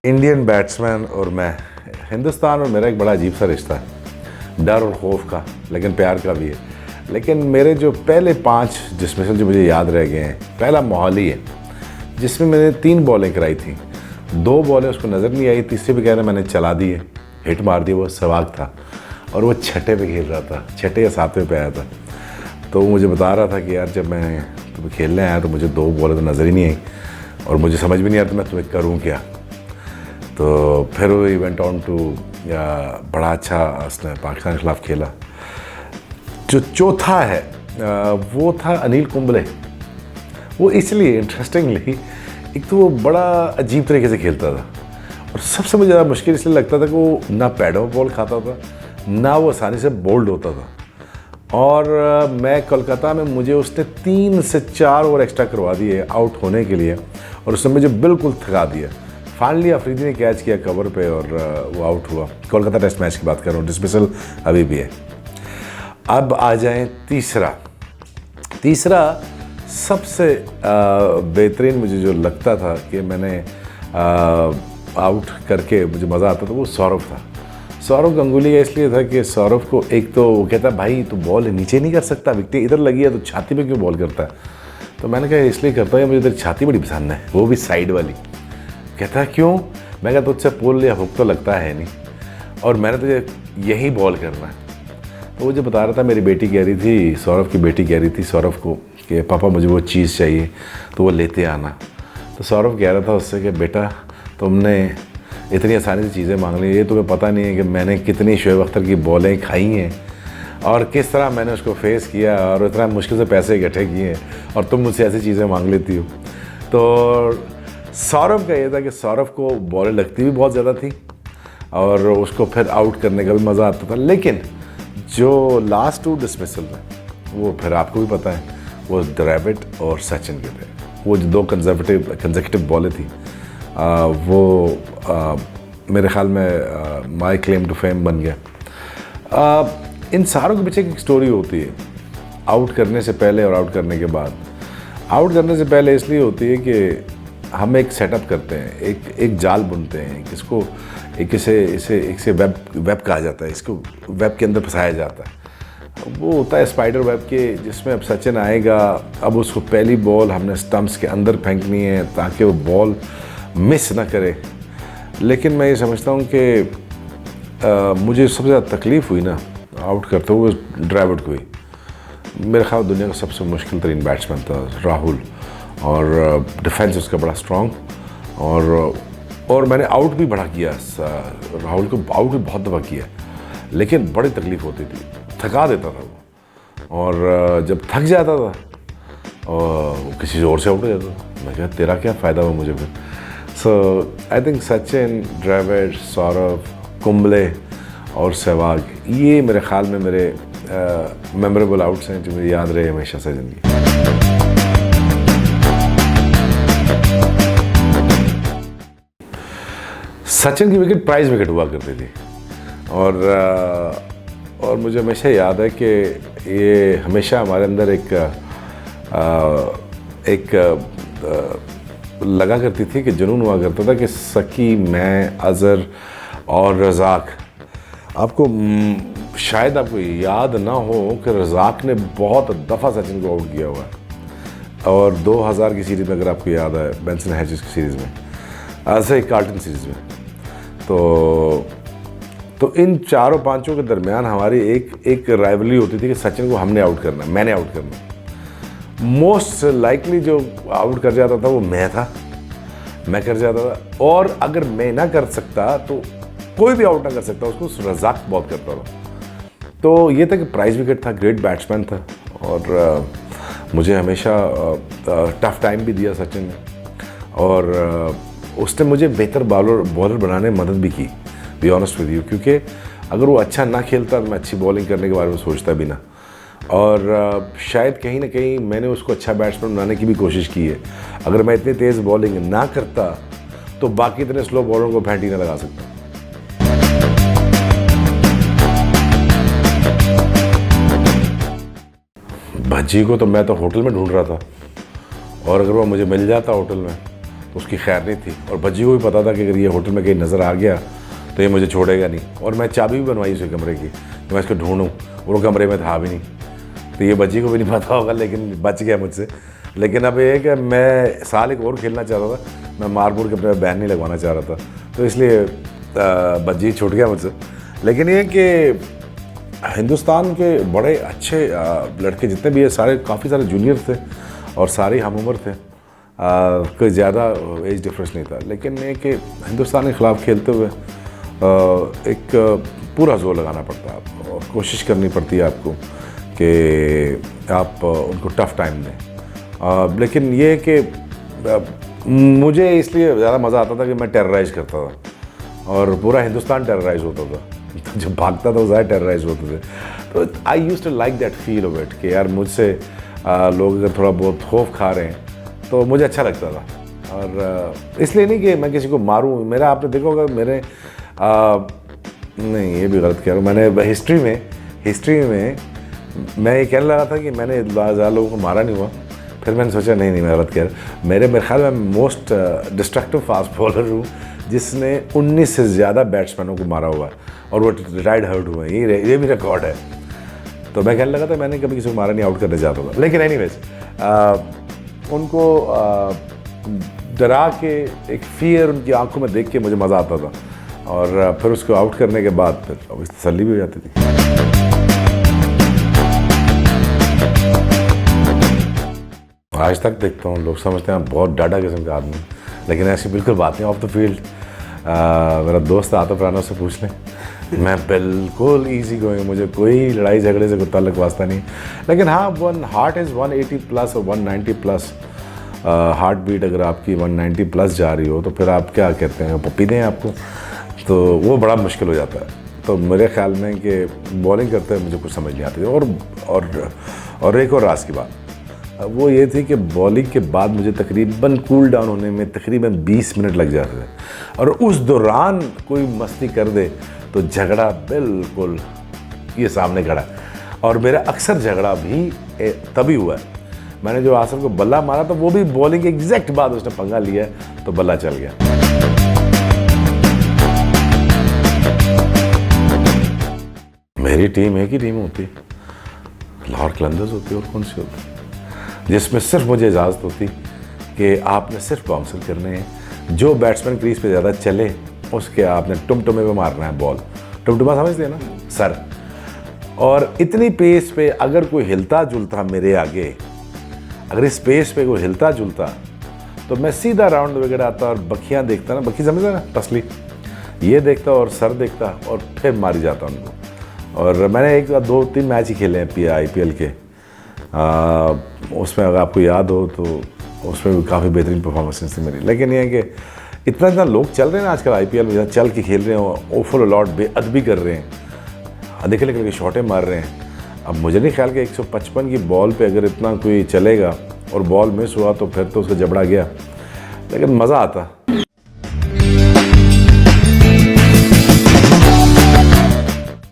Indian batsman और मैं, हिंदुस्तान और मेरा एक बड़ा अजीब सा रिश्ता है, डर और खौफ का, लेकिन प्यार का भी है। लेकिन मेरे जो पहले 5 डिसमिसल जो मुझे याद रह गए हैं, पहला मोहाली है जिसमें मैंने 3 बॉलें कराई थी। 2 बॉलें उसको नज़र नहीं आई, तीसरी पे कह रहे मैंने चला दी है, हिट मार दी। वो सहवाग था और वो छठे पे खेल रहा था, छठे या 7वें पे आया था। तो वो मुझे बता रहा था कि यार जब मैं तुम्हें खेलने आया तो मुझे 2 बॉलें तो नज़र ही नहीं आई और मुझे समझ भी नहीं आता मैं तुम्हें करूँ क्या। तो फिर वो इवेंट ऑन टू बड़ा अच्छा उसने पाकिस्तान के खिलाफ खेला। जो चौथा है वो था अनिल कुंबले। वो इसलिए इंटरेस्टिंगली, एक तो वो बड़ा अजीब तरीके से खेलता था और सबसे मुझे ज़्यादा मुश्किल इसलिए लगता था कि वो ना पैडों में बॉल खाता था, ना वो आसानी से बोल्ड होता था। और मैं कोलकाता में, मुझे उसने 3 से 4 ओवर एक्स्ट्रा करवा दिए आउट होने के लिए और उसने मुझे बिल्कुल थका दिया। फाइनली अफरीदी ने कैच किया कवर पे और वो आउट हुआ। कोलकाता टेस्ट मैच की बात कर रहा हूँ, डिसमिसल अभी भी है। अब आ जाएं तीसरा सबसे बेहतरीन मुझे जो लगता था कि मैंने आउट करके मुझे मज़ा आता था, वो सौरभ था। सौरभ गंगुली का इसलिए था कि सौरभ को एक तो वो कहता भाई तू बॉल नीचे नहीं कर सकता, विकेट इधर लगी है तो छाती पे क्यों बॉल करता है। तो मैंने कहा इसलिए करता है, मुझे तेरी छाती बड़ी पसंद है, वो भी साइड वाली। कहता है क्यों? मैं कहता तुझसे पुल या हुक तो लगता है नहीं और मैंने तुझे यही बॉल करना है। तो वो जो बता रहा था, मेरी बेटी कह रही थी, सौरभ की बेटी कह रही थी सौरभ को कि पापा मुझे वो चीज़ चाहिए तो वो लेते आना। तो सौरभ कह रहा था उससे कि बेटा तुमने इतनी आसानी से चीज़ें मांग ली, ये तुम्हें पता नहीं है कि मैंने कितनी शोएब अख्तर की बॉलें खाई हैं और किस तरह मैंने उसको फेस किया और इतना मुश्किल से पैसे इकट्ठे किए हैं और तुम मुझसे ऐसी चीज़ें मांग लेती हो। तो सौरभ का ये था कि सौरभ को बॉलें लगती भी बहुत ज़्यादा थी और उसको फिर आउट करने का भी मज़ा आता था। लेकिन जो लास्ट 2 डिसमिसल में, वो फिर आपको भी पता है, वो द्रविड़ और सचिन के थे। वो जो 2 कंसेक्यूटिव बॉलें थी, वो मेरे ख्याल में माई क्लेम टू फेम बन गया। इन सारों के पीछे एक स्टोरी होती है, आउट करने से पहले और आउट करने के बाद। आउट करने से पहले इसलिए होती है कि हम एक सेटअप करते हैं, एक जाल बुनते हैं, किसको इसे वेब कहा जाता है, इसको वेब के अंदर फंसाया जाता है। वो होता है स्पाइडर वेब के, जिसमें अब सचिन आएगा, अब उसको पहली बॉल हमने स्टंप्स के अंदर फेंकनी है ताकि वो बॉल मिस ना करे। लेकिन मैं ये समझता हूँ कि मुझे सबसे ज़्यादा तकलीफ़ हुई ना आउट करते हुए द्रविड़ को ही। मेरे ख्याल दुनिया का सबसे मुश्किल तरीन बैट्समैन था राहुल और डिफेंस उसका बड़ा स्ट्रॉन्ग और मैंने आउट भी बड़ा किया, राहुल को आउट भी बहुत दफ़ा किया, लेकिन बड़ी तकलीफ़ होती थी, थका देता था वो। और जब थक जाता था और किसी और से आउट हो जाता था, मैं कहा तेरा क्या फ़ायदा हुआ मुझे फिर। सो आई थिंक सचिन, द्रविड़, सौरभ, कुंबले और सहवाग, ये मेरे ख्याल में मेरे मेमोरेबल आउट्स हैं जो मुझे याद रहे हमेशा से ज़िंदगी। सचिन की विकेट प्राइज विकेट हुआ करती थी और मुझे हमेशा याद है कि ये हमेशा हमारे अंदर एक लगा करती थी कि जुनून हुआ करता था कि सकी, मैं, अज़हर और रज़ाक। आपको शायद आपको याद ना हो कि रज़ाक ने बहुत दफ़ा सचिन को आउट किया हुआ है और 2000 की सीरीज़ में, अगर आपको याद है, बेंसन हैजेस की सीरीज़ में, ऐसे ही कार्टन सीरीज़ में। तो इन 4-5 के दरमियान हमारी एक राइवलरी होती थी कि सचिन को हमने आउट करना, मैंने आउट करना। मोस्ट लाइकली जो आउट कर जाता था वो मैं कर जाता था, और अगर मैं ना कर सकता तो कोई भी आउट ना कर सकता, उसको रज़ाक बहुत करता था। तो ये था कि प्राइज विकेट था, ग्रेट बैट्समैन था और मुझे हमेशा टफ टाइम भी दिया सचिन ने और उसने मुझे बेहतर बॉलर बनाने में मदद भी की, बी ऑनेस्ट विद यू, क्योंकि अगर वो अच्छा ना खेलता तो मैं अच्छी बॉलिंग करने के बारे में सोचता भी ना। और शायद कहीं ना कहीं मैंने उसको अच्छा बैट्समैन बनाने की भी कोशिश की है। अगर मैं इतनी तेज़ बॉलिंग ना करता तो बाकी इतने स्लो बॉलरों को फैंटी ना लगा सकता। भज्जी को तो मैं तो होटल में ढूंढ रहा था और अगर वो मुझे मिल जाता होटल में तो उसकी खैर नहीं थी। और भज्जी को भी पता था कि अगर ये होटल में कहीं नज़र आ गया तो ये मुझे छोड़ेगा नहीं। और मैं चाबी भी बनवाई उसके कमरे की कि मैं इसको ढूंढूँ, और वो कमरे में था भी नहीं। तो ये भज्जी को भी नहीं पता होगा, लेकिन बच गया मुझसे। लेकिन अब ये है कि मैं साल एक और खेलना चाह रहा था, मैं मारपुर के अपने बैन नहीं लगवाना चाह रहा था, तो इसलिए भज्जी छूट गया मुझसे। लेकिन ये कि हिंदुस्तान के बड़े अच्छे लड़के जितने भी है सारे, काफ़ी सारे जूनियर थे और सारे हम उम्र थे, कोई ज़्यादा एज डिफरेंस नहीं था। लेकिन ये कि हिंदुस्तान के ख़िलाफ़ खेलते हुए एक पूरा जोर लगाना पड़ता है आपको, और कोशिश करनी पड़ती है आपको कि आप उनको टफ़ टाइम दें। लेकिन ये कि मुझे इसलिए ज़्यादा मज़ा आता था कि मैं टेरराइज़ करता था और पूरा हिंदुस्तान टेरराइज़ होता था। तो जब भागता था वो ज़्यादा टेरराइज़ होते थे। तो I use to like that feel of it कि यार मुझसे लोग अगर थोड़ा बहुत खौफ खा रहे हैं तो मुझे अच्छा लगता था। और इसलिए नहीं कि मैं किसी को मारूं। मेरा आपने देखा होगा मेरे नहीं, ये भी गलत कह रहा हूँ। मैंने हिस्ट्री में मैं ये कहने लगा था कि मैंने ज़्यादा लोगों को मारा नहीं हुआ। फिर मैंने सोचा नहीं मैं गलत कह रहा। मेरे ख्याल में मोस्ट डिस्ट्रक्टिव फास्ट बॉलर हूँ जिसने 19 से ज़्यादा बैट्समैनों को मारा हुआ है, और वो रिटायर्ड हर्ट हुए हैं। ये भी रिकॉर्ड है। तो मैं कहने लगा था मैंने कभी किसी को मारा नहीं, आउट करने जाता था। लेकिन एनीवेज उनको डरा के एक फियर उनकी आंखों में देख के मुझे मज़ा आता था, और फिर उसको आउट करने के बाद फिर तसल्ली भी हो जाती थी। आज तक देखता हूँ लोग समझते हैं बहुत डाढ़ा किस्म का आदमी, लेकिन ऐसी बिल्कुल बात नहीं। ऑफ द फील्ड मेरा दोस्त आतिफ राना से पूछ लें, मैं बिल्कुल इजी गोइंग, मुझे कोई लड़ाई झगड़े से कोई ताल्लुक वास्ता नहीं। लेकिन हाँ, वन हार्ट इज़ 180 प्लस और 190 प्लस हार्ट बीट अगर आपकी 190 प्लस जा रही हो तो फिर आप क्या कहते हैं, पप्पी दें आपको, तो वो बड़ा मुश्किल हो जाता है। तो मेरे ख्याल में कि बॉलिंग करते हुए मुझे कुछ समझ नहीं आती। और एक और राज की बात वो ये थी कि बॉलिंग के बाद मुझे तकरीबन कूल डाउन होने में तकरीबन 20 मिनट लग जाते थे, और उस दौरान कोई मस्ती कर दे तो झगड़ा बिल्कुल ये सामने खड़ा। और मेरा अक्सर झगड़ा भी तभी हुआ है, मैंने जो आसिफ को बल्ला मारा तो वो भी बॉलिंग के एग्जैक्ट बाद उसने पंगा लिया तो बल्ला चल गया। मेरी टीम एक ही टीम होती, लाहौर कलंदर्स होती, और कौन सी होती, जिसमें सिर्फ मुझे इजाज़त होती कि आपने सिर्फ बाउंसर करने हैं। जो बैट्समैन क्रीज पे ज़्यादा चले उसके आपने टुमटुमे पे मारना है बॉल। टुमटुमा समझते हैं ना, सर। और इतनी पेस पे अगर कोई हिलता जुलता मेरे आगे, अगर इस पेस पे कोई हिलता जुलता तो मैं सीधा राउंड वगैरह आता और बखियाँ देखता ना, बखी समझते ना, तसली, ये देखता और सर देखता और फिर मारी जाता उनको। और मैंने 1-2-3 मैच ही खेले हैं IPL के, उसमें अगर आपको याद हो तो उसमें भी काफ़ी बेहतरीन परफॉर्मेंस थी मेरी। लेकिन ये है कि इतना लोग चल रहे हैं ना आजकल IPL में, चल के खेल रहे हैं, ओफुल अलॉट बेअदबी कर रहे हैं, अधिक लेकर के शॉटें मार रहे हैं। अब मुझे नहीं ख्याल कि 155 की बॉल पे अगर इतना कोई चलेगा और बॉल मिस हुआ तो फिर तो उसका जबड़ा गया। लेकिन मज़ा आता।